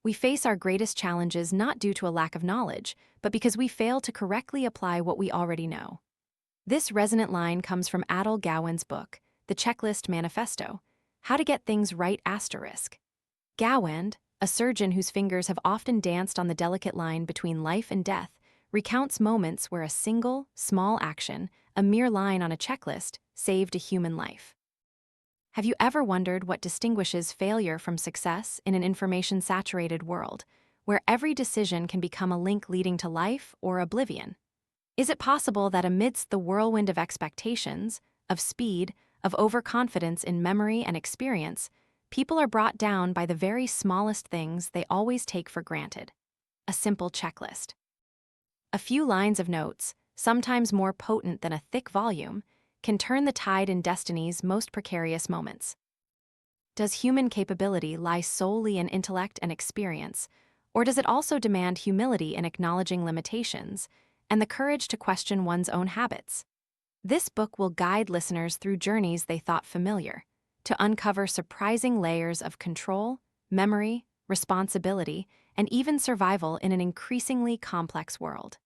We face our greatest challenges not due to a lack of knowledge, but because we fail to correctly apply what we already know. This resonant line comes from Atul Gawande's book, The Checklist Manifesto, How to Get Things Right *. Gawande, a surgeon whose fingers have often danced on the delicate line between life and death, recounts moments where a single, small action, a mere line on a checklist, saved a human life. Have you ever wondered what distinguishes failure from success in an information-saturated world, where every decision can become a link leading to life or oblivion? Is it possible that amidst the whirlwind of expectations, of speed, of overconfidence in memory and experience, people are brought down by the very smallest things they always take for granted? A simple checklist. A few lines of notes, sometimes more potent than a thick volume, can turn the tide in destiny's most precarious moments. Does human capability lie solely in intellect and experience, or does it also demand humility in acknowledging limitations and the courage to question one's own habits? This book will guide listeners through journeys they thought familiar, to uncover surprising layers of control, memory, responsibility, and even survival in an increasingly complex world.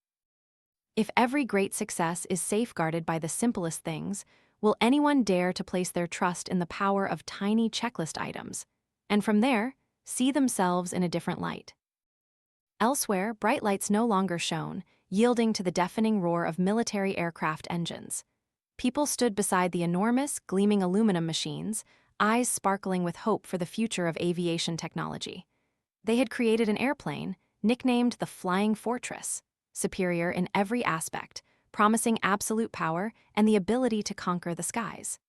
If every great success is safeguarded by the simplest things, will anyone dare to place their trust in the power of tiny checklist items, and from there, see themselves in a different light? Elsewhere, bright lights no longer shone, yielding to the deafening roar of military aircraft engines. People stood beside the enormous, gleaming aluminum machines, eyes sparkling with hope for the future of aviation technology. They had created an airplane, nicknamed the Flying Fortress, superior in every aspect, promising absolute power and the ability to conquer the skies.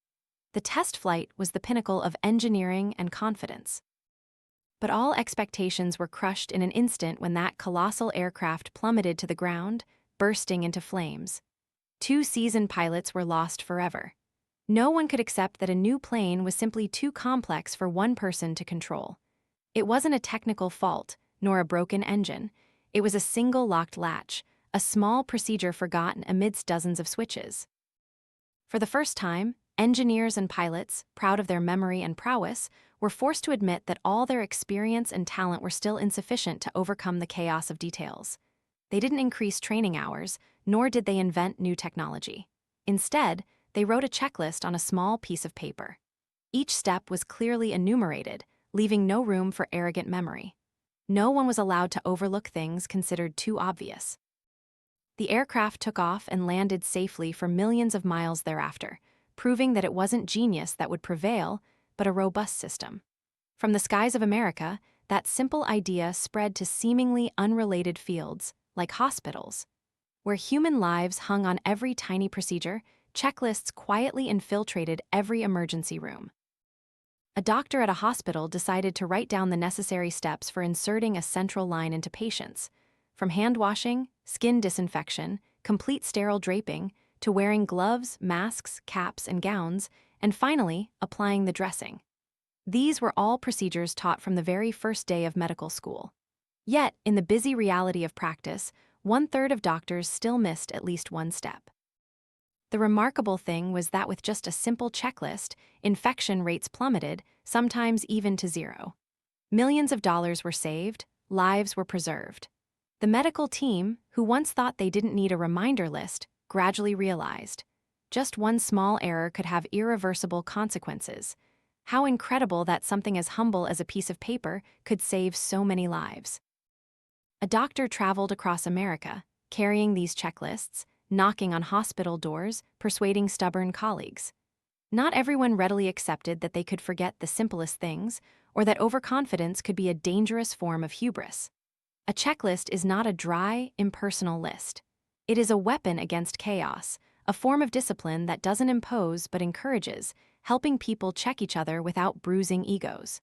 The test flight was the pinnacle of engineering and confidence. But all expectations were crushed in an instant when that colossal aircraft plummeted to the ground, bursting into flames. 2 seasoned pilots were lost forever. No one could accept that a new plane was simply too complex for one person to control. It wasn't a technical fault, nor a broken engine. It was a single locked latch, a small procedure forgotten amidst dozens of switches. For the first time, engineers and pilots, proud of their memory and prowess, were forced to admit that all their experience and talent were still insufficient to overcome the chaos of details. They didn't increase training hours, nor did they invent new technology. Instead, they wrote a checklist on a small piece of paper. Each step was clearly enumerated, leaving no room for arrogant memory. No one was allowed to overlook things considered too obvious. The aircraft took off and landed safely for millions of miles thereafter, proving that it wasn't genius that would prevail, but a robust system. From the skies of America, that simple idea spread to seemingly unrelated fields, like hospitals. Where human lives hung on every tiny procedure, checklists quietly infiltrated every emergency room. A doctor at a hospital decided to write down the necessary steps for inserting a central line into patients, from hand washing, skin disinfection, complete sterile draping, to wearing gloves, masks, caps, and gowns, and finally, applying the dressing. These were all procedures taught from the very first day of medical school. Yet, in the busy reality of practice, 1/3 of doctors still missed at least one step. The remarkable thing was that with just a simple checklist, infection rates plummeted, sometimes even to zero. Millions of dollars were saved, lives were preserved. The medical team, who once thought they didn't need a reminder list, gradually realized just one small error could have irreversible consequences. How incredible that something as humble as a piece of paper could save so many lives. A doctor traveled across America, carrying these checklists, knocking on hospital doors, persuading stubborn colleagues. Not everyone readily accepted that they could forget the simplest things, or that overconfidence could be a dangerous form of hubris. A checklist is not a dry, impersonal list. It is a weapon against chaos, a form of discipline that doesn't impose but encourages, helping people check each other without bruising egos.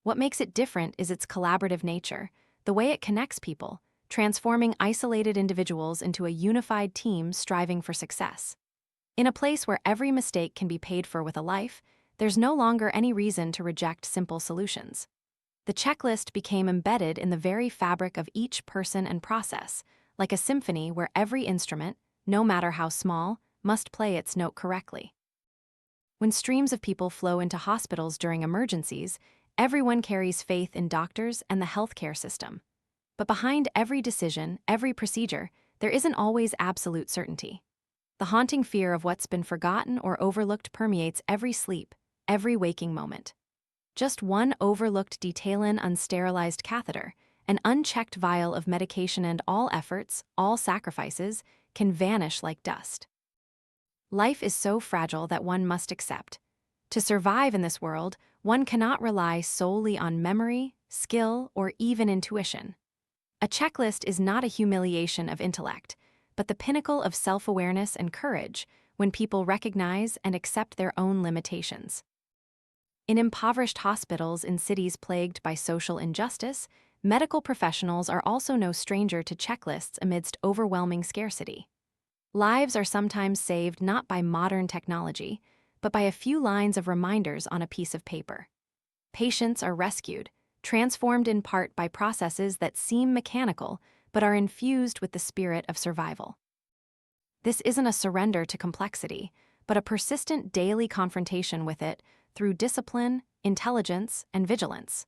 What makes it different is its collaborative nature, the way it connects people, transforming isolated individuals into a unified team striving for success. In a place where every mistake can be paid for with a life, there's no longer any reason to reject simple solutions. The checklist became embedded in the very fabric of each person and process, like a symphony where every instrument, no matter how small, must play its note correctly. When streams of people flow into hospitals during emergencies, Everyone carries faith in doctors and the healthcare system. But behind every decision, every procedure, there isn't always absolute certainty. The haunting fear of what's been forgotten or overlooked permeates every sleep, every waking moment. Just one overlooked detail: an unsterilized catheter, an unchecked vial of medication, and all efforts, all sacrifices, can vanish like dust. Life is so fragile that one must accept. To survive in this world, one cannot rely solely on memory, skill, or even intuition. A checklist is not a humiliation of intellect, but the pinnacle of self-awareness and courage when people recognize and accept their own limitations. In impoverished hospitals in cities plagued by social injustice, medical professionals are also no stranger to checklists amidst overwhelming scarcity. Lives are sometimes saved not by modern technology, but by a few lines of reminders on a piece of paper. Patients are rescued, transformed in part by processes that seem mechanical but are infused with the spirit of survival. This isn't a surrender to complexity, but a persistent daily confrontation with it through discipline, intelligence, and vigilance.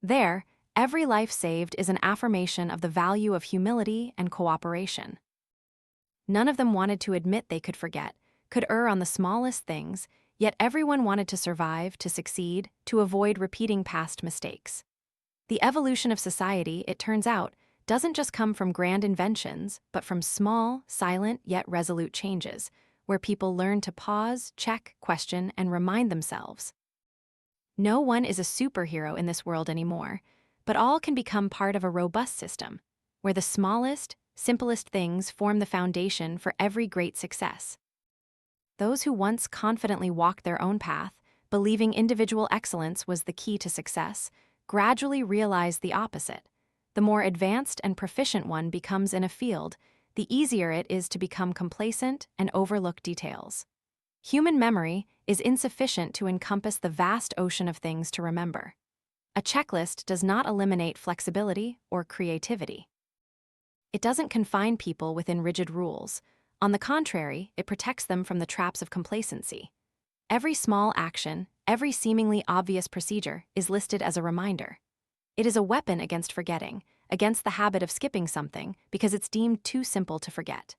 There, every life saved is an affirmation of the value of humility and cooperation. None of them wanted to admit they could forget, could err on the smallest things, yet everyone wanted to survive, to succeed, to avoid repeating past mistakes. The evolution of society, it turns out, doesn't just come from grand inventions, but from small, silent, yet resolute changes, where people learn to pause, check, question, and remind themselves. No one is a superhero in this world anymore, but all can become part of a robust system, where the smallest, simplest things form the foundation for every great success. Those who once confidently walked their own path, believing individual excellence was the key to success, gradually realize the opposite. The more advanced and proficient one becomes in a field, the easier it is to become complacent and overlook details. Human memory is insufficient to encompass the vast ocean of things to remember. A checklist does not eliminate flexibility or creativity. It doesn't confine people within rigid rules. On the contrary, it protects them from the traps of complacency. Every small action, every seemingly obvious procedure is listed as a reminder. It is a weapon against forgetting, against the habit of skipping something because it's deemed too simple to forget.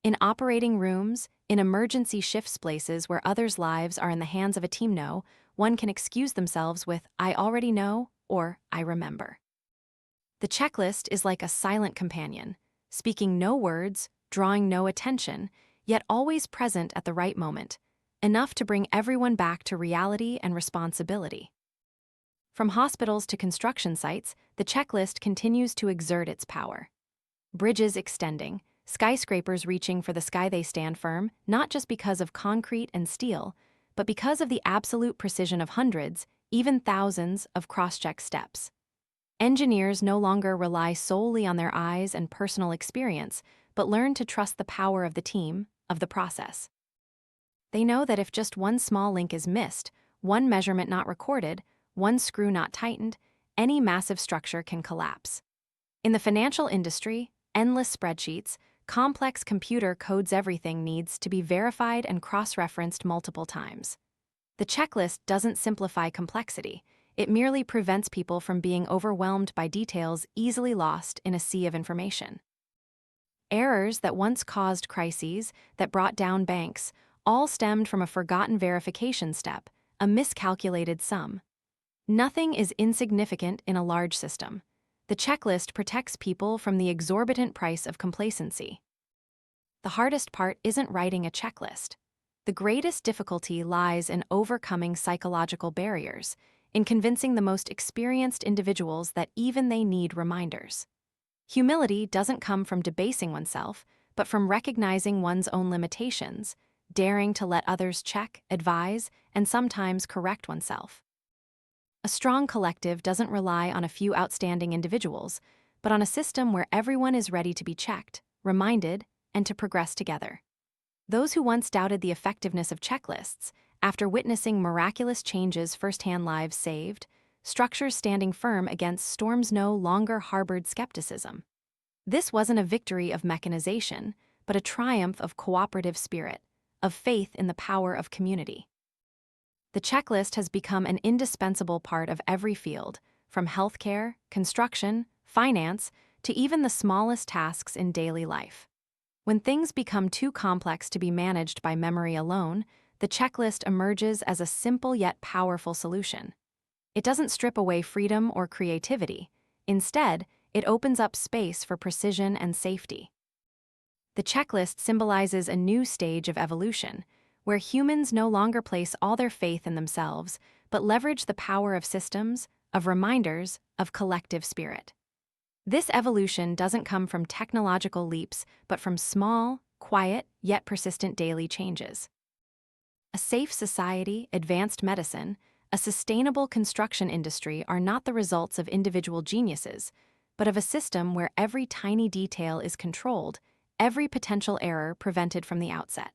In operating rooms, in emergency shifts, places where others' lives are in the hands of a team, one can excuse themselves with "I already know" or "I remember." The checklist is like a silent companion, speaking no words, drawing no attention, yet always present at the right moment, enough to bring everyone back to reality and responsibility. From hospitals to construction sites, the checklist continues to exert its power. Bridges extending, skyscrapers reaching for the sky, they stand firm, not just because of concrete and steel, but because of the absolute precision of hundreds, even thousands, of cross-check steps. Engineers no longer rely solely on their eyes and personal experience, but learn to trust the power of the team, of the process. They know that if just one small link is missed, one measurement not recorded, one screw not tightened, any massive structure can collapse. In the financial industry, endless spreadsheets, complex computer codes, everything needs to be verified and cross-referenced multiple times. The checklist doesn't simplify complexity. It merely prevents people from being overwhelmed by details easily lost in a sea of information. Errors that once caused crises, that brought down banks, all stemmed from a forgotten verification step, a miscalculated sum. Nothing is insignificant in a large system. The checklist protects people from the exorbitant price of complacency. The hardest part isn't writing a checklist. The greatest difficulty lies in overcoming psychological barriers, in convincing the most experienced individuals that even they need reminders. Humility doesn't come from debasing oneself, but from recognizing one's own limitations, daring to let others check, advise, and sometimes correct oneself. A strong collective doesn't rely on a few outstanding individuals, but on a system where everyone is ready to be checked, reminded, and to progress together. Those who once doubted the effectiveness of checklists, after witnessing miraculous changes, firsthand, lives saved, structures standing firm against storms, no longer harbored skepticism. This wasn't a victory of mechanization, but a triumph of cooperative spirit, of faith in the power of community. The checklist has become an indispensable part of every field, from healthcare, construction, finance, to even the smallest tasks in daily life. When things become too complex to be managed by memory alone, the checklist emerges as a simple yet powerful solution. It doesn't strip away freedom or creativity. Instead, it opens up space for precision and safety. The checklist symbolizes a new stage of evolution, where humans no longer place all their faith in themselves, but leverage the power of systems, of reminders, of collective spirit. This evolution doesn't come from technological leaps, but from small, quiet, yet persistent daily changes. A safe society, advanced medicine, a sustainable construction industry are not the results of individual geniuses, but of a system where every tiny detail is controlled, every potential error prevented from the outset.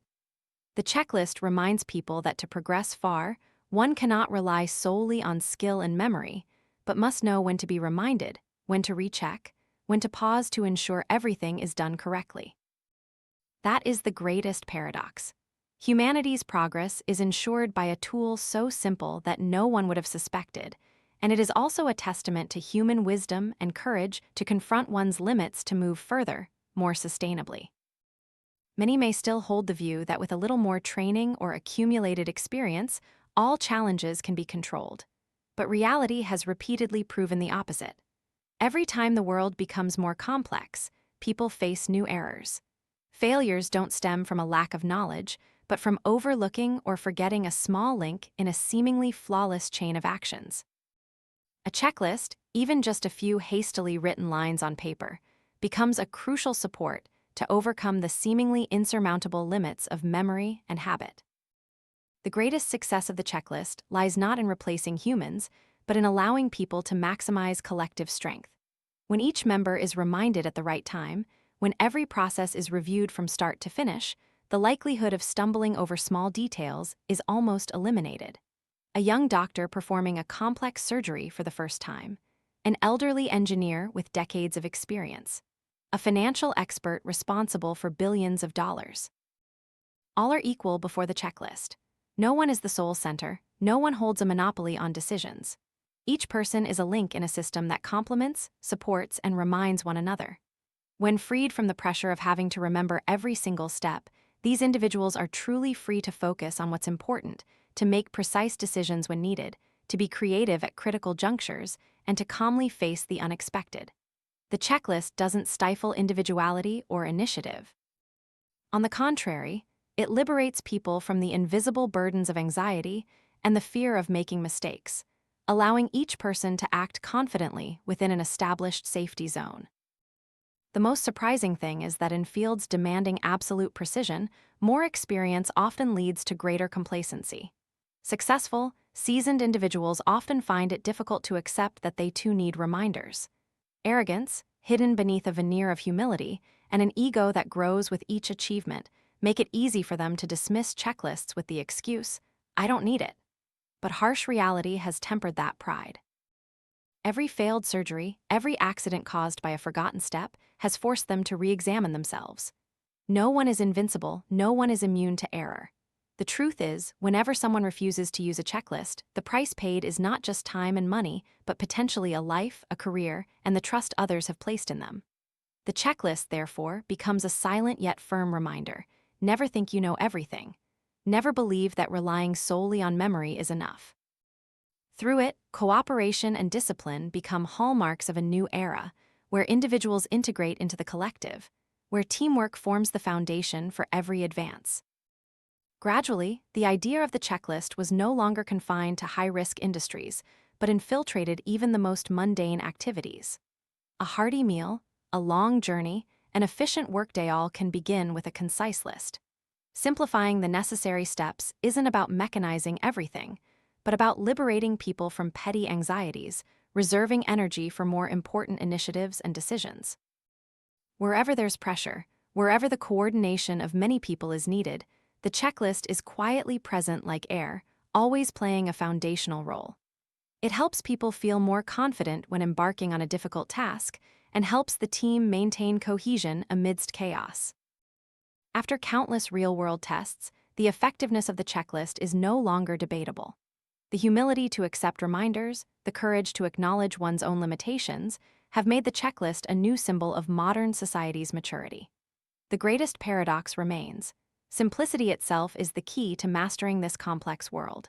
The checklist reminds people that to progress far, one cannot rely solely on skill and memory, but must know when to be reminded, when to recheck, when to pause to ensure everything is done correctly. That is the greatest paradox. Humanity's progress is ensured by a tool so simple that no one would have suspected, and it is also a testament to human wisdom and courage to confront one's limits to move further, more sustainably. Many may still hold the view that with a little more training or accumulated experience, all challenges can be controlled. But reality has repeatedly proven the opposite. Every time the world becomes more complex, people face new errors. Failures don't stem from a lack of knowledge, but from overlooking or forgetting a small link in a seemingly flawless chain of actions. A checklist, even just a few hastily written lines on paper, becomes a crucial support to overcome the seemingly insurmountable limits of memory and habit. The greatest success of the checklist lies not in replacing humans, but in allowing people to maximize collective strength. When each member is reminded at the right time, when every process is reviewed from start to finish, the likelihood of stumbling over small details is almost eliminated. A young doctor performing a complex surgery for the first time, an elderly engineer with decades of experience, a financial expert responsible for billions of dollars. All are equal before the checklist. No one is the sole center, no one holds a monopoly on decisions. Each person is a link in a system that complements, supports, and reminds one another. When freed from the pressure of having to remember every single step, these individuals are truly free to focus on what's important, to make precise decisions when needed, to be creative at critical junctures, and to calmly face the unexpected. The checklist doesn't stifle individuality or initiative. On the contrary, it liberates people from the invisible burdens of anxiety and the fear of making mistakes, allowing each person to act confidently within an established safety zone. The most surprising thing is that in fields demanding absolute precision, more experience often leads to greater complacency. Successful, seasoned individuals often find it difficult to accept that they too need reminders. Arrogance, hidden beneath a veneer of humility, and an ego that grows with each achievement make it easy for them to dismiss checklists with the excuse, "I don't need it." But harsh reality has tempered that pride. Every failed surgery, every accident caused by a forgotten step, has forced them to re-examine themselves. No one is invincible, no one is immune to error. The truth is, whenever someone refuses to use a checklist, the price paid is not just time and money, but potentially a life, a career, and the trust others have placed in them. The checklist, therefore, becomes a silent yet firm reminder. Never think you know everything. Never believe that relying solely on memory is enough. Through it, cooperation and discipline become hallmarks of a new era, where individuals integrate into the collective, where teamwork forms the foundation for every advance. Gradually, the idea of the checklist was no longer confined to high-risk industries, but infiltrated even the most mundane activities. A hearty meal, a long journey, an efficient workday all can begin with a concise list. Simplifying the necessary steps isn't about mechanizing everything, but about liberating people from petty anxieties, reserving energy for more important initiatives and decisions. Wherever there's pressure, wherever the coordination of many people is needed, the checklist is quietly present like air, always playing a foundational role. It helps people feel more confident when embarking on a difficult task and helps the team maintain cohesion amidst chaos. After countless real-world tests, the effectiveness of the checklist is no longer debatable. The humility to accept reminders, the courage to acknowledge one's own limitations, have made the checklist a new symbol of modern society's maturity. The greatest paradox remains. Simplicity itself is the key to mastering this complex world.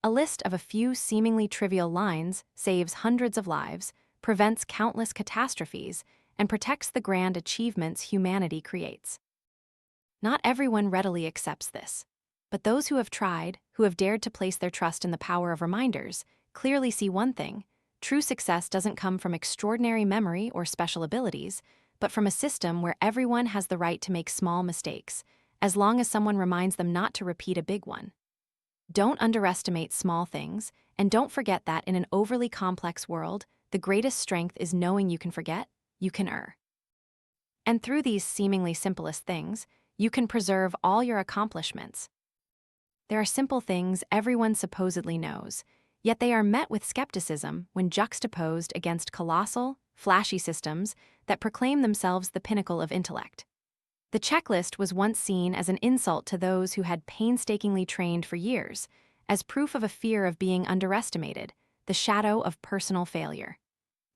A list of a few seemingly trivial lines saves hundreds of lives, prevents countless catastrophes, and protects the grand achievements humanity creates. Not everyone readily accepts this. But those who have tried, who have dared to place their trust in the power of reminders, clearly see one thing: true success doesn't come from extraordinary memory or special abilities, but from a system where everyone has the right to make small mistakes, as long as someone reminds them not to repeat a big one. Don't underestimate small things, and don't forget that in an overly complex world, the greatest strength is knowing you can forget, you can err. And through these seemingly simplest things, you can preserve all your accomplishments. There are simple things everyone supposedly knows, yet they are met with skepticism when juxtaposed against colossal, flashy systems that proclaim themselves the pinnacle of intellect. The checklist was once seen as an insult to those who had painstakingly trained for years, as proof of a fear of being underestimated, the shadow of personal failure.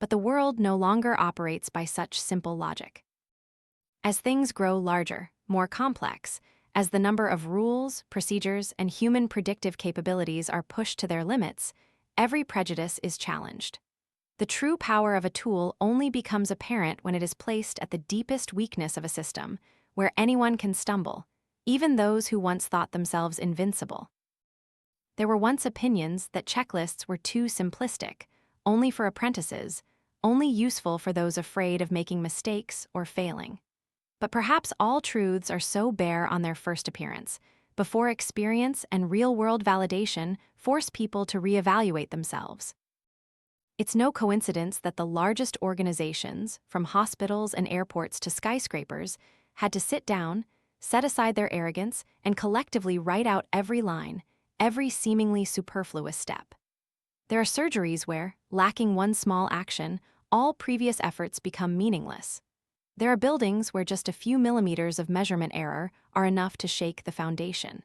But the world no longer operates by such simple logic. As things grow larger, more complex, as the number of rules, procedures, and human predictive capabilities are pushed to their limits, every prejudice is challenged. The true power of a tool only becomes apparent when it is placed at the deepest weakness of a system, where anyone can stumble, even those who once thought themselves invincible. There were once opinions that checklists were too simplistic, only for apprentices, only useful for those afraid of making mistakes or failing. But perhaps all truths are so bare on their first appearance, before experience and real-world validation force people to reevaluate themselves. It's no coincidence that the largest organizations, from hospitals and airports to skyscrapers, had to sit down, set aside their arrogance, and collectively write out every line, every seemingly superfluous step. There are surgeries where, lacking one small action, all previous efforts become meaningless. There are buildings where just a few millimeters of measurement error are enough to shake the foundation.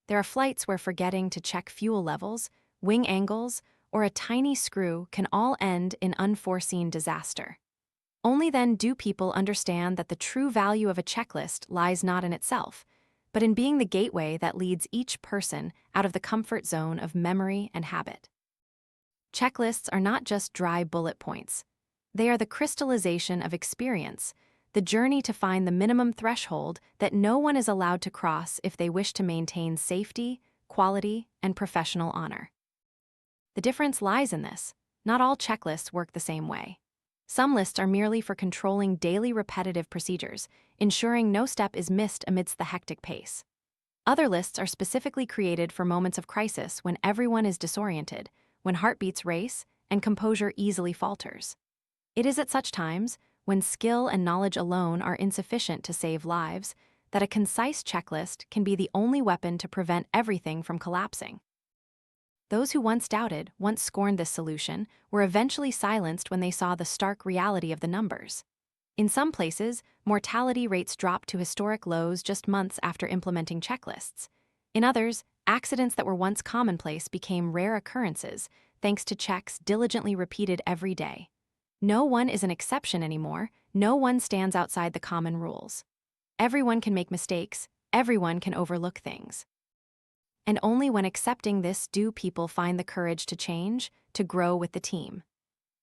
There are flights where forgetting to check fuel levels, wing angles, or a tiny screw can all end in unforeseen disaster. Only then do people understand that the true value of a checklist lies not in itself, but in being the gateway that leads each person out of the comfort zone of memory and habit. Checklists are not just dry bullet points. They are the crystallization of experience, the journey to find the minimum threshold that no one is allowed to cross if they wish to maintain safety, quality, and professional honor. The difference lies in this: not all checklists work the same way. Some lists are merely for controlling daily repetitive procedures, ensuring no step is missed amidst the hectic pace. Other lists are specifically created for moments of crisis when everyone is disoriented, when heartbeats race, and composure easily falters. It is at such times, when skill and knowledge alone are insufficient to save lives, that a concise checklist can be the only weapon to prevent everything from collapsing. Those who once doubted, once scorned this solution, were eventually silenced when they saw the stark reality of the numbers. In some places, mortality rates dropped to historic lows just months after implementing checklists. In others, accidents that were once commonplace became rare occurrences, thanks to checks diligently repeated every day. No one is an exception anymore, no one stands outside the common rules. Everyone can make mistakes, everyone can overlook things. And only when accepting this do people find the courage to change, to grow with the team.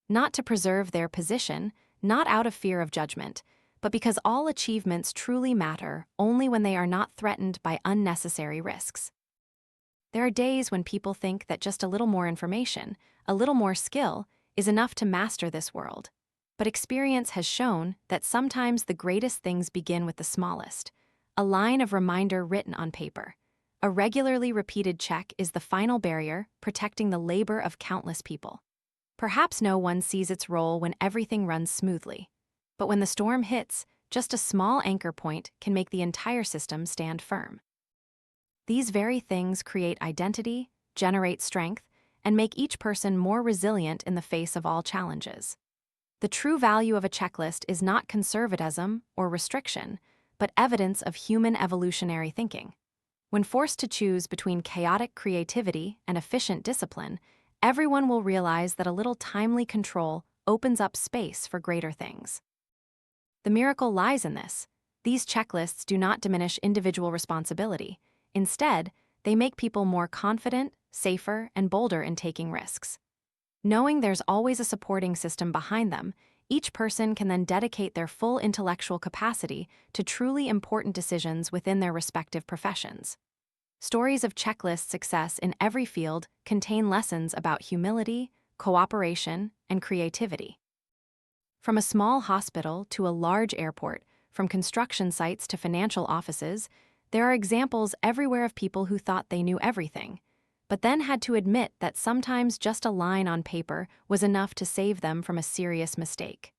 Not to preserve their position, not out of fear of judgment, but because all achievements truly matter only when they are not threatened by unnecessary risks. There are days when people think that just a little more information, a little more skill, is enough to master this world. But experience has shown that sometimes the greatest things begin with the smallest. A line of reminder written on paper. A regularly repeated check is the final barrier protecting the labor of countless people. Perhaps no one sees its role when everything runs smoothly. But when the storm hits, just a small anchor point can make the entire system stand firm. These very things create identity, generate strength, and make each person more resilient in the face of all challenges. The true value of a checklist is not conservatism or restriction, but evidence of human evolutionary thinking. When forced to choose between chaotic creativity and efficient discipline, everyone will realize that a little timely control opens up space for greater things. The miracle lies in this. These checklists do not diminish individual responsibility. Instead, they make people more confident, safer, and bolder in taking risks. Knowing there's always a supporting system behind them, each person can then dedicate their full intellectual capacity to truly important decisions within their respective professions. Stories of checklist success in every field contain lessons about humility, cooperation, and creativity. From a small hospital to a large airport, from construction sites to financial offices, there are examples everywhere of people who thought they knew everything, but then had to admit that sometimes just a line on paper was enough to save them from a serious mistake.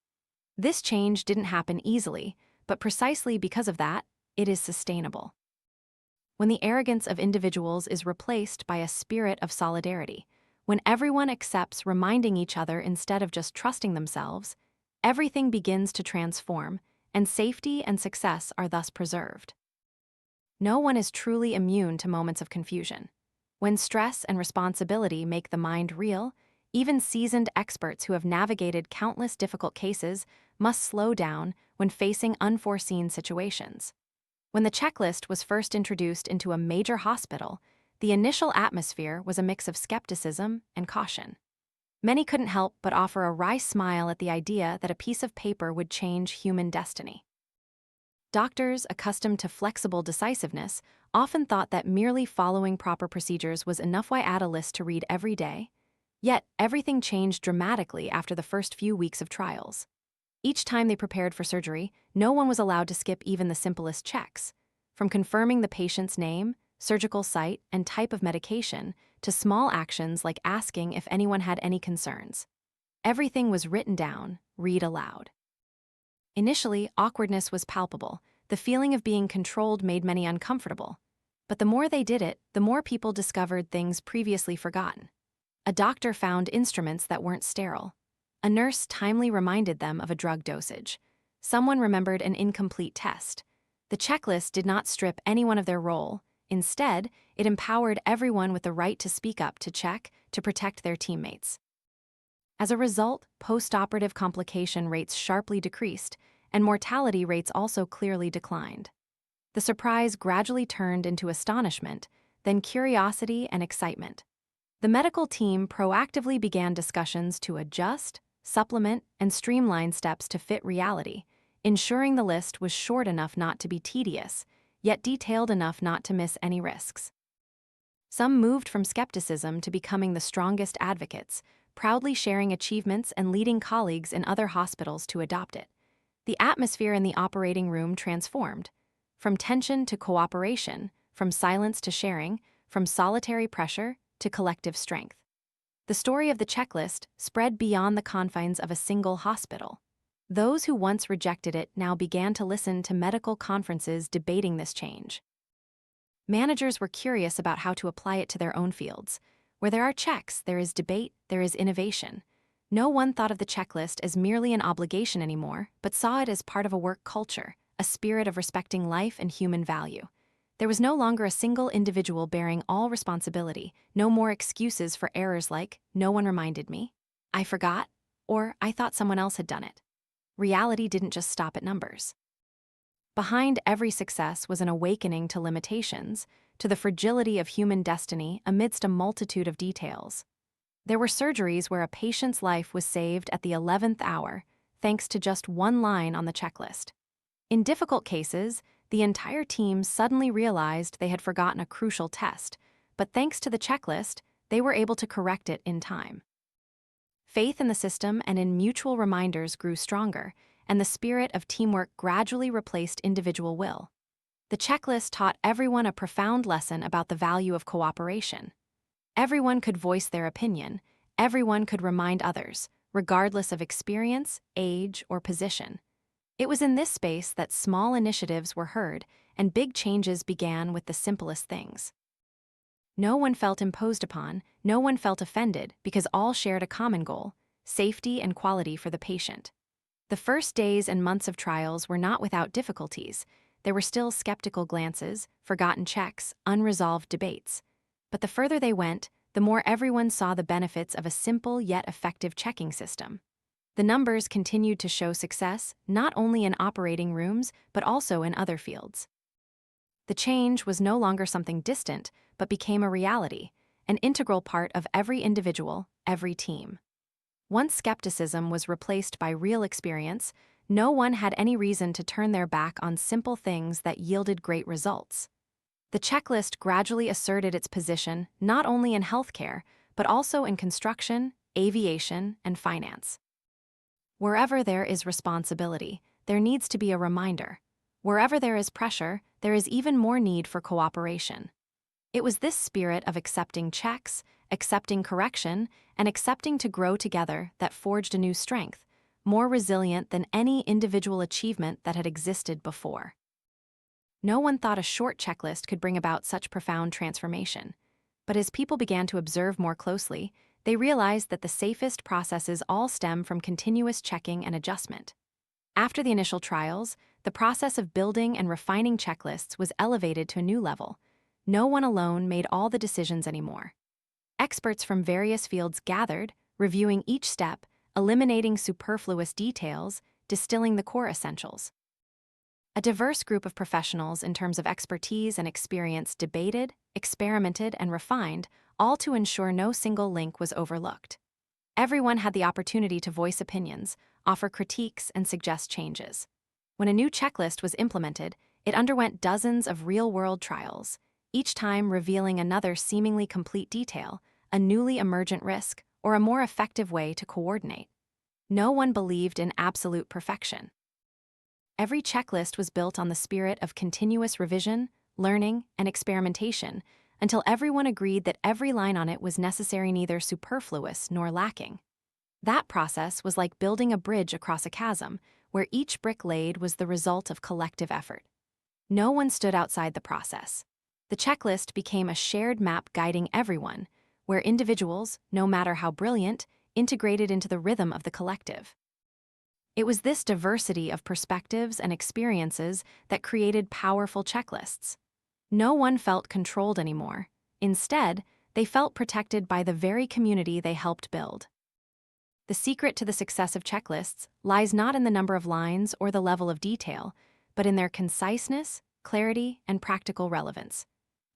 This change didn't happen easily, but precisely because of that, it is sustainable. When the arrogance of individuals is replaced by a spirit of solidarity, when everyone accepts reminding each other instead of just trusting themselves, everything begins to transform, and safety and success are thus preserved. No one is truly immune to moments of confusion. When stress and responsibility make the mind reel, even seasoned experts who have navigated countless difficult cases must slow down when facing unforeseen situations. When the checklist was first introduced into a major hospital, the initial atmosphere was a mix of skepticism and caution. Many couldn't help but offer a wry smile at the idea that a piece of paper would change human destiny. Doctors, accustomed to flexible decisiveness, often thought that merely following proper procedures was enough. Why add a list to read every day? Yet, everything changed dramatically after the first few weeks of trials. Each time they prepared for surgery, no one was allowed to skip even the simplest checks. From confirming the patient's name, surgical site, and type of medication, to small actions like asking if anyone had any concerns. Everything was written down, read aloud. Initially, awkwardness was palpable. The feeling of being controlled made many uncomfortable. But the more they did it, the more people discovered things previously forgotten. A doctor found instruments that weren't sterile. A nurse timely reminded them of a drug dosage. Someone remembered an incomplete test. The checklist did not strip anyone of their role. Instead, it empowered everyone with the right to speak up, to check, to protect their teammates. As a result, post-operative complication rates sharply decreased, and mortality rates also clearly declined. The surprise gradually turned into astonishment, then curiosity and excitement. The medical team proactively began discussions to adjust, supplement, and streamline steps to fit reality, ensuring the list was short enough not to be tedious, yet detailed enough not to miss any risks. Some moved from skepticism to becoming the strongest advocates, proudly sharing achievements and leading colleagues in other hospitals to adopt it. The atmosphere in the operating room transformed. From tension to cooperation, from silence to sharing, from solitary pressure to collective strength. The story of the checklist spread beyond the confines of a single hospital. Those who once rejected it now began to listen to medical conferences debating this change. Managers were curious about how to apply it to their own fields. Where there are checks, there is debate, there is innovation. No one thought of the checklist as merely an obligation anymore, but saw it as part of a work culture, a spirit of respecting life and human value. There was no longer a single individual bearing all responsibility, no more excuses for errors like, "No one reminded me," "I forgot," or "I thought someone else had done it." Reality didn't just stop at numbers. Behind every success was an awakening to limitations, to the fragility of human destiny amidst a multitude of details. There were surgeries where a patient's life was saved at the 11th hour, thanks to just one line on the checklist. In difficult cases, the entire team suddenly realized they had forgotten a crucial test, but thanks to the checklist, they were able to correct it in time. Faith in the system and in mutual reminders grew stronger, and the spirit of teamwork gradually replaced individual will. The checklist taught everyone a profound lesson about the value of cooperation. Everyone could voice their opinion, everyone could remind others, regardless of experience, age, or position. It was in this space that small initiatives were heard and big changes began with the simplest things. No one felt imposed upon, no one felt offended because all shared a common goal: safety and quality for the patient. The first days and months of trials were not without difficulties. there were still skeptical glances, forgotten checks, unresolved debates. But the further they went, the more everyone saw the benefits of a simple yet effective checking system. The numbers continued to show success, not only in operating rooms, but also in other fields. The change was no longer something distant, but became a reality, an integral part of every individual, every team. Once skepticism was replaced by real experience, no one had any reason to turn their back on simple things that yielded great results. The checklist gradually asserted its position not only in healthcare, but also in construction, aviation, and finance. Wherever there is responsibility, there needs to be a reminder. Wherever there is pressure, there is even more need for cooperation. It was this spirit of accepting checks, accepting correction, and accepting to grow together that forged a new strength, more resilient than any individual achievement that had existed before. No one thought a short checklist could bring about such profound transformation. But as people began to observe more closely, they realized that the safest processes all stem from continuous checking and adjustment. After the initial trials, the process of building and refining checklists was elevated to a new level. No one alone made all the decisions anymore. Experts from various fields gathered, reviewing each step, eliminating superfluous details, distilling the core essentials. A diverse group of professionals in terms of expertise and experience debated, experimented, and refined, all to ensure no single link was overlooked. Everyone had the opportunity to voice opinions, offer critiques, and suggest changes. When a new checklist was implemented, it underwent dozens of real-world trials, each time revealing another seemingly complete detail, a newly emergent risk, or a more effective way to coordinate. No one believed in absolute perfection. Every checklist was built on the spirit of continuous revision, learning, and experimentation, until everyone agreed that every line on it was necessary, neither superfluous nor lacking. That process was like building a bridge across a chasm, where each brick laid was the result of collective effort. No one stood outside the process. The checklist became a shared map guiding everyone, where individuals, no matter how brilliant, integrated into the rhythm of the collective. It was this diversity of perspectives and experiences that created powerful checklists. No one felt controlled anymore. Instead, they felt protected by the very community they helped build. The secret to the success of checklists lies not in the number of lines or the level of detail, but in their conciseness, clarity, and practical relevance.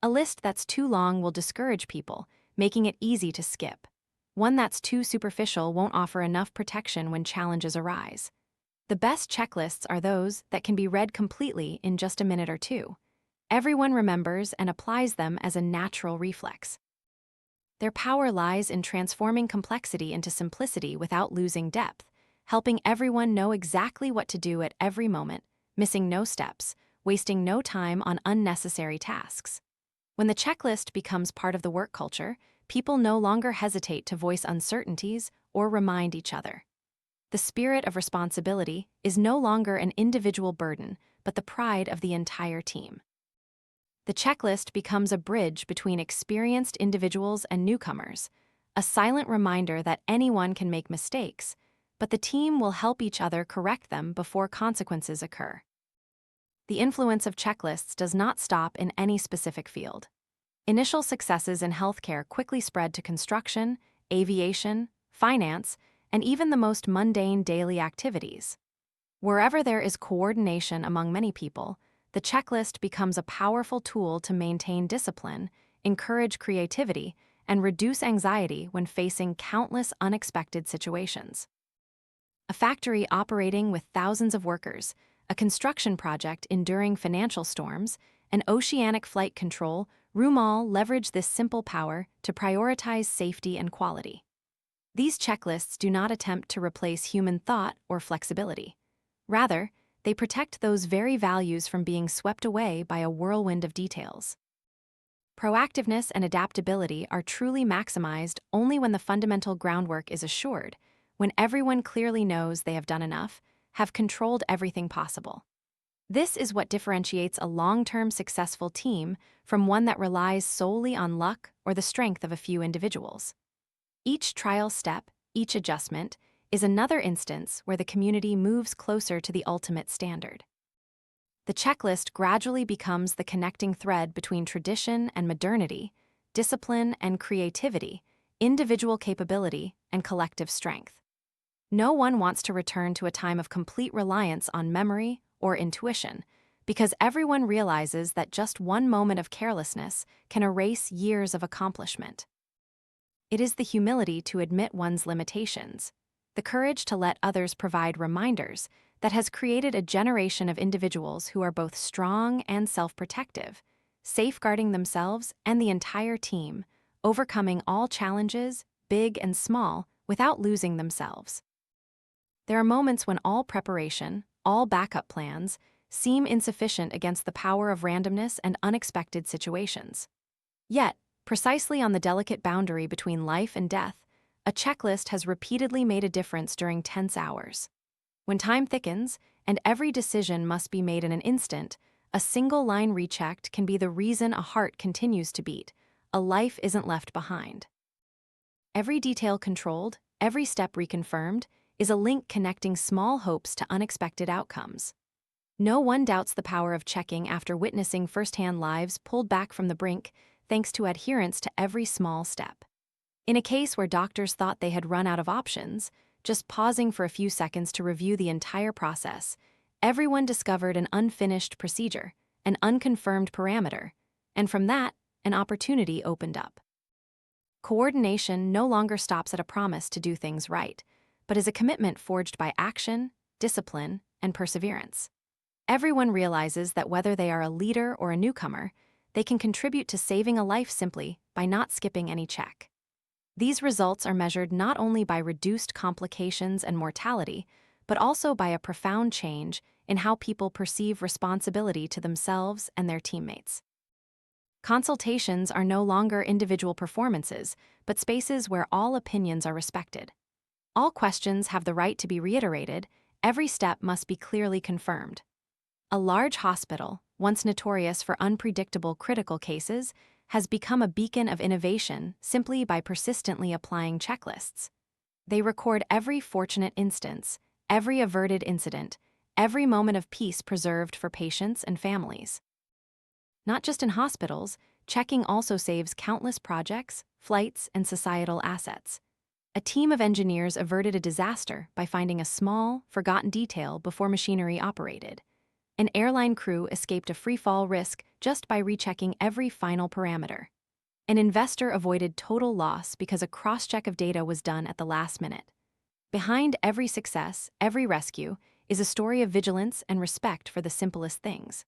A list that's too long will discourage people, making it easy to skip. One that's too superficial won't offer enough protection when challenges arise. The best checklists are those that can be read completely in just a minute or two. Everyone remembers and applies them as a natural reflex. Their power lies in transforming complexity into simplicity without losing depth, helping everyone know exactly what to do at every moment, missing no steps, wasting no time on unnecessary tasks. When the checklist becomes part of the work culture, people no longer hesitate to voice uncertainties or remind each other. The spirit of responsibility is no longer an individual burden, but the pride of the entire team. The checklist becomes a bridge between experienced individuals and newcomers, a silent reminder that anyone can make mistakes, but the team will help each other correct them before consequences occur. The influence of checklists does not stop in any specific field. Initial successes in healthcare quickly spread to construction, aviation, finance, and even the most mundane daily activities. Wherever there is coordination among many people, the checklist becomes a powerful tool to maintain discipline, encourage creativity, and reduce anxiety when facing countless unexpected situations. A factory operating with thousands of workers, a construction project enduring financial storms, an oceanic flight control room all leverage this simple power to prioritize safety and quality. These checklists do not attempt to replace human thought or flexibility. Rather, they protect those very values from being swept away by a whirlwind of details. Proactiveness and adaptability are truly maximized only when the fundamental groundwork is assured, when everyone clearly knows they have done enough, have controlled everything possible. This is what differentiates a long-term successful team from one that relies solely on luck or the strength of a few individuals. Each trial step, each adjustment, is another instance where the community moves closer to the ultimate standard. The checklist gradually becomes the connecting thread between tradition and modernity, discipline and creativity, individual capability and collective strength. No one wants to return to a time of complete reliance on memory or intuition, because everyone realizes that just one moment of carelessness can erase years of accomplishment. It is the humility to admit one's limitations, the courage to let others provide reminders, that has created a generation of individuals who are both strong and self-protective, safeguarding themselves and the entire team, overcoming all challenges, big and small, without losing themselves. There are moments when all preparation, all backup plans, seem insufficient against the power of randomness and unexpected situations. Yet, precisely on the delicate boundary between life and death, a checklist has repeatedly made a difference during tense hours. When time thickens, and every decision must be made in an instant, a single line rechecked can be the reason a heart continues to beat, a life isn't left behind. Every detail controlled, every step reconfirmed, is a link connecting small hopes to unexpected outcomes. No one doubts the power of checking after witnessing firsthand lives pulled back from the brink thanks to adherence to every small step. In a case where doctors thought they had run out of options, just pausing for a few seconds to review the entire process, everyone discovered an unfinished procedure, an unconfirmed parameter, and from that, an opportunity opened up. Coordination no longer stops at a promise to do things right, but is a commitment forged by action, discipline, and perseverance. Everyone realizes that whether they are a leader or a newcomer, they can contribute to saving a life simply by not skipping any check. These results are measured not only by reduced complications and mortality, but also by a profound change in how people perceive responsibility to themselves and their teammates. Consultations are no longer individual performances, but spaces where all opinions are respected. All questions have the right to be reiterated, every step must be clearly confirmed. A large hospital, once notorious for unpredictable critical cases, has become a beacon of innovation simply by persistently applying checklists. They record every fortunate instance, every averted incident, every moment of peace preserved for patients and families. Not just in hospitals, checking also saves countless projects, flights, and societal assets. A team of engineers averted a disaster by finding a small, forgotten detail before machinery operated. An airline crew escaped a free-fall risk just by rechecking every final parameter. An investor avoided total loss because a cross-check of data was done at the last minute. Behind every success, every rescue, is a story of vigilance and respect for the simplest things.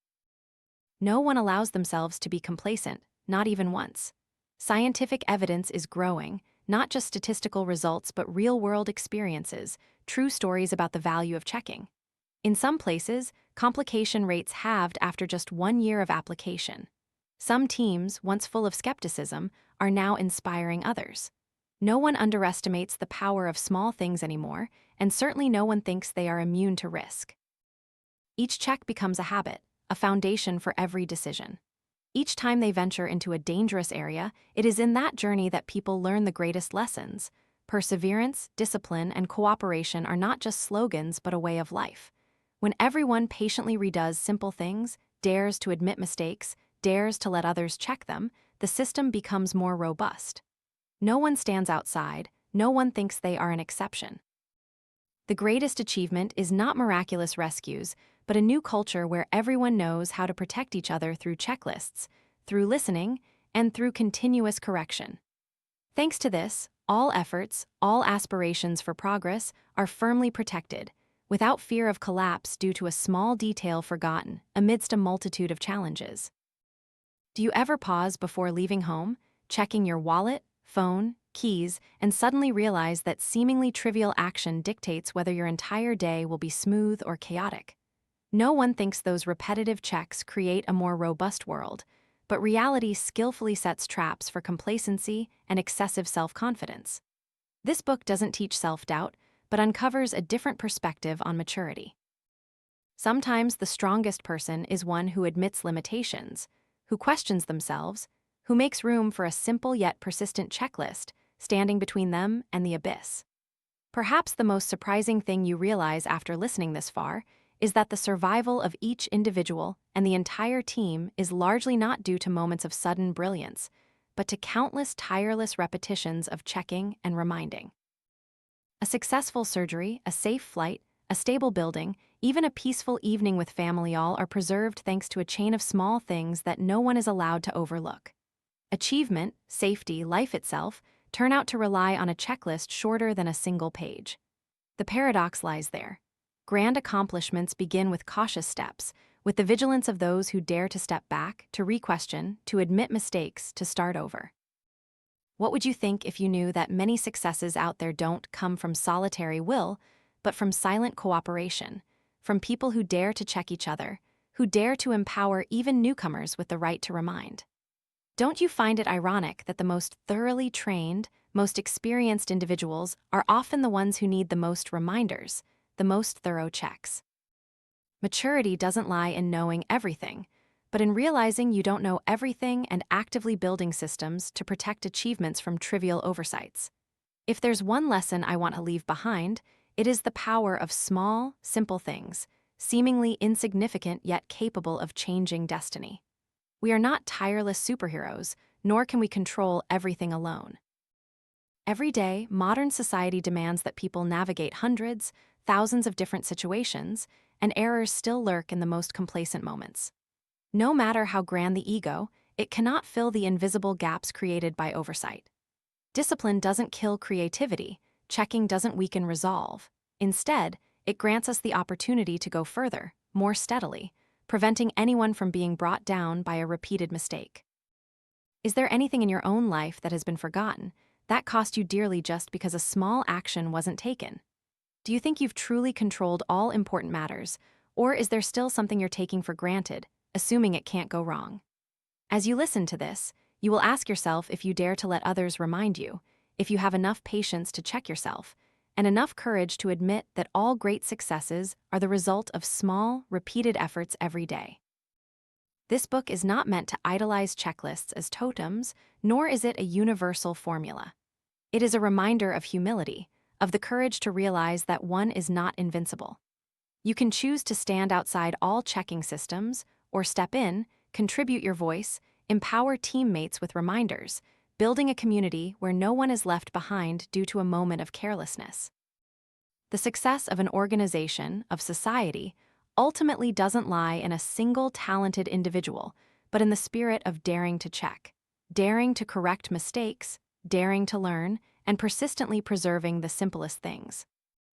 No one allows themselves to be complacent, not even once. Scientific evidence is growing, not just statistical results but real-world experiences, true stories about the value of checking. In some places, complication rates halved after just 1 year of application. Some teams, once full of skepticism, are now inspiring others. No one underestimates the power of small things anymore, and certainly no one thinks they are immune to risk. Each check becomes a habit, a foundation for every decision. Each time they venture into a dangerous area, it is in that journey that people learn the greatest lessons. Perseverance, discipline, and cooperation are not just slogans but a way of life. When everyone patiently redoes simple things, dares to admit mistakes, dares to let others check them, the system becomes more robust. No one stands outside, no one thinks they are an exception. The greatest achievement is not miraculous rescues, but a new culture where everyone knows how to protect each other through checklists, through listening, and through continuous correction. Thanks to this, all efforts, all aspirations for progress are firmly protected, without fear of collapse due to a small detail forgotten amidst a multitude of challenges. Do you ever pause before leaving home, checking your wallet, phone, keys, and suddenly realize that seemingly trivial action dictates whether your entire day will be smooth or chaotic? No one thinks those repetitive checks create a more robust world, but reality skillfully sets traps for complacency and excessive self-confidence. This book doesn't teach self-doubt, but uncovers a different perspective on maturity. Sometimes the strongest person is one who admits limitations, who questions themselves, who makes room for a simple yet persistent checklist standing between them and the abyss. Perhaps the most surprising thing you realize after listening this far is that the survival of each individual and the entire team is largely not due to moments of sudden brilliance, but to countless tireless repetitions of checking and reminding. A successful surgery, a safe flight, a stable building, even a peaceful evening with family all are preserved thanks to a chain of small things that no one is allowed to overlook. Achievement, safety, life itself turn out to rely on a checklist shorter than a single page. The paradox lies there. Grand accomplishments begin with cautious steps, with the vigilance of those who dare to step back, to re-question, to admit mistakes, to start over. What would you think if you knew that many successes out there don't come from solitary will, but from silent cooperation, from people who dare to check each other, who dare to empower even newcomers with the right to remind? Don't you find it ironic that the most thoroughly trained, most experienced individuals are often the ones who need the most reminders, the most thorough checks? Maturity doesn't lie in knowing everything, but in realizing you don't know everything and actively building systems to protect achievements from trivial oversights. If there's one lesson I want to leave behind, it is the power of small, simple things, seemingly insignificant yet capable of changing destiny. We are not tireless superheroes, nor can we control everything alone. Every day, modern society demands that people navigate hundreds, thousands of different situations, and errors still lurk in the most complacent moments. No matter how grand the ego, it cannot fill the invisible gaps created by oversight. Discipline doesn't kill creativity, checking doesn't weaken resolve. Instead, it grants us the opportunity to go further, more steadily, preventing anyone from being brought down by a repeated mistake. Is there anything in your own life that has been forgotten, that cost you dearly just because a small action wasn't taken? Do you think you've truly controlled all important matters, or is there still something you're taking for granted, assuming it can't go wrong? As you listen to this, you will ask yourself if you dare to let others remind you, if you have enough patience to check yourself, and enough courage to admit that all great successes are the result of small, repeated efforts every day. This book is not meant to idolize checklists as totems, nor is it a universal formula. It is a reminder of humility, of the courage to realize that one is not invincible. You can choose to stand outside all checking systems, or step in, contribute your voice, empower teammates with reminders, building a community where no one is left behind due to a moment of carelessness. The success of an organization, of society, ultimately doesn't lie in a single talented individual, but in the spirit of daring to check, daring to correct mistakes, daring to learn, and persistently preserving the simplest things.